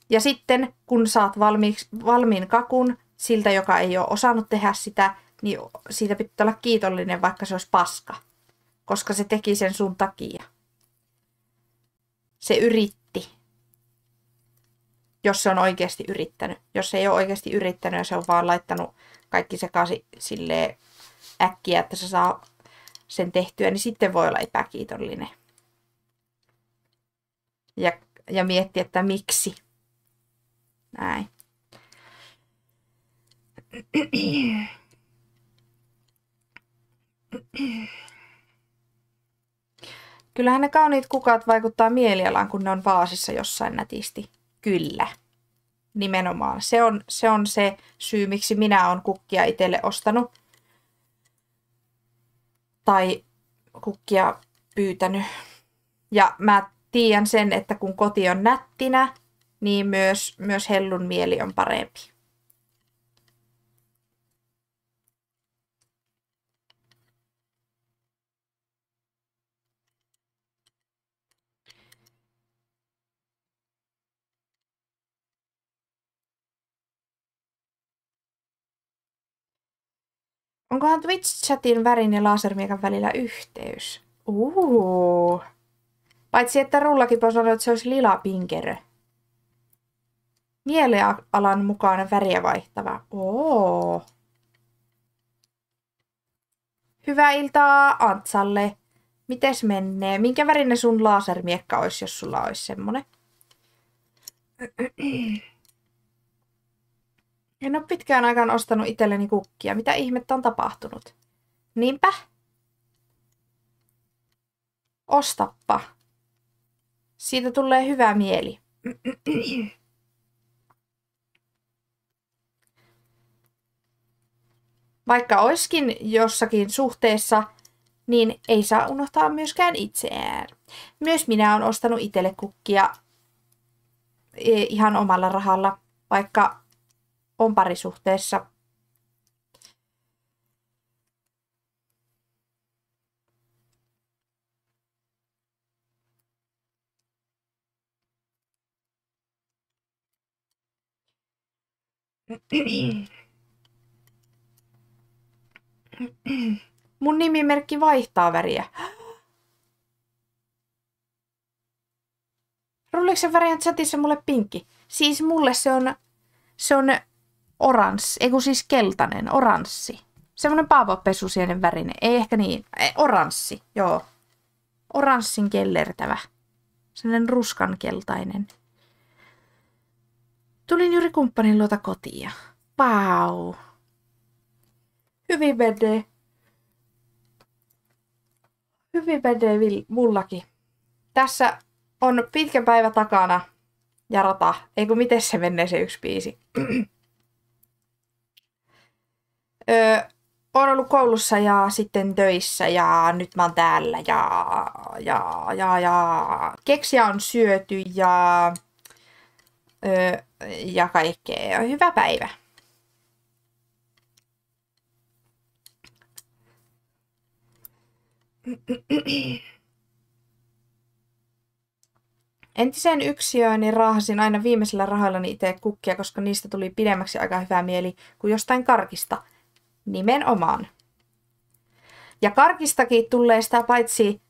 Ja sitten kun saat valmiin kakun siltä, joka ei ole osannut tehdä sitä, niin siitä pitää olla kiitollinen, vaikka se olisi paska. Koska se teki sen sun takia. Se yritti. Jos se on oikeasti yrittänyt. Jos se ei ole oikeasti yrittänyt ja se on vaan laittanut kaikki sekaisin silleen äkkiä, että se saa sen tehtyä, niin sitten voi olla epäkiitollinen. Ja miettiä, että miksi. Näin. Kyllähän ne kauniit kukat vaikuttaa mielialaan, kun ne on vaasissa jossain nätisti. Kyllä. Nimenomaan. Se on se syy, miksi minä olen kukkia itselle ostanut. Tai kukkia pyytänyt. Ja mä tiedän sen, että kun koti on nättinä, niin myös hellun mieli on parempi. Onkohan Twitch-chatin värin ja lasermiekan välillä yhteys? Paitsi että Rullakipo sanoi, että se olisi lila pinkerö. Mielialan mukainen väriä vaihtava. Hyvää iltaa Antsalle. Mites menee? Minkä värinen sun lasermiekka olisi, jos sulla olisi semmonen? En ole pitkään aikaan ostanut itselleni kukkia. Mitä ihmettä on tapahtunut? Niinpä. Ostappa. Siitä tulee hyvä mieli. Vaikka oiskin jossakin suhteessa, niin ei saa unohtaa myöskään itseään. Myös minä olen ostanut itselle kukkia ihan omalla rahalla, vaikka on parisuhteessa. Mun nimimerkki vaihtaa väriä. Rulliksen väri on chatissa mulle pinkki. Siis mulle se on oranssi, ei kun siis keltainen, oranssi. Semmoinen paavapesusienen värinen, ei ehkä niin, oranssi, joo. Oranssin kellertävä. Sellainen ruskankeltainen. Tulin juuri kumppanin luota kotiin. Vau. Hyvin menee. Hyvin menee mullakin. Tässä on pitkä päivä takana ja rata. Ei kun miten se menee se yksi biisi. Olen ollut koulussa ja sitten töissä ja nyt mä oon täällä ja keksiä on syöty ja kaikkea. Hyvä päivä. Entiseen yksiöön niin raahasin aina viimeisellä rahoillani itse kukkia, koska niistä tuli pidemmäksi aika hyvä mieli kuin jostain karkista. Nimenomaan. Ja karkistakin tulee sitä paitsi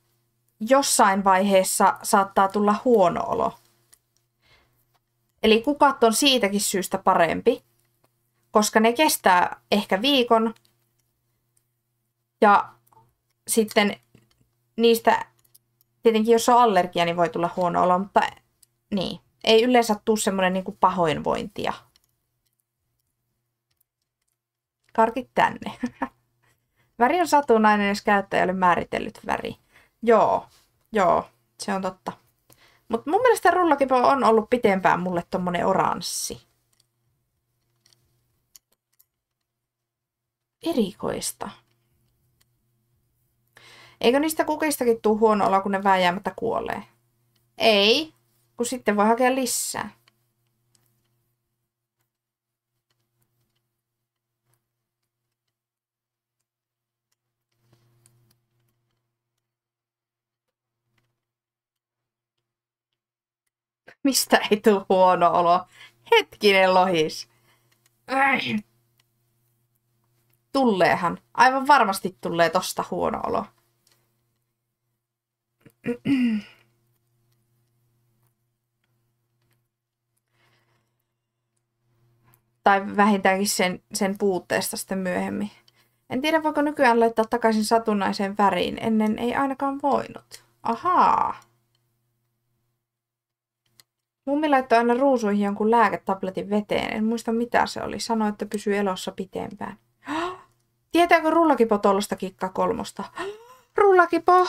jossain vaiheessa saattaa tulla huono olo. Eli kukat on siitäkin syystä parempi, koska ne kestää ehkä viikon ja sitten niistä, tietenkin jos on allergia, niin voi tulla huono olo, mutta niin, ei yleensä tule semmoinen niin kuin pahoinvointia. Karkit tänne. Väri on satunnainen, jos käyttäjä oli määritellyt väri. Joo, se on totta. Mutta mun mielestä rullakipo on ollut pitempään mulle tommonen oranssi. Erikoista. Eikö niistä kukistakin tuu huono olo, kun ne vääjäämättä kuolee? Ei, kun sitten voi hakea lisää. Mistä ei tule huono olo? Hetkinen lohis. Tulleehan. Aivan varmasti tulee tosta huono olo. Tai vähintäänkin sen puutteesta sitten myöhemmin. En tiedä, voiko nykyään laittaa takaisin satunnaiseen väriin. Ennen ei ainakaan voinut. Ahaa. Mummi laittoi aina ruusuihin jonkun lääketabletin veteen. En muista mitä se oli. Sanoi, että pysyy elossa pitempään. Tietääkö Rullakipo tuollaista Kikka kolmosta? Rullakipo!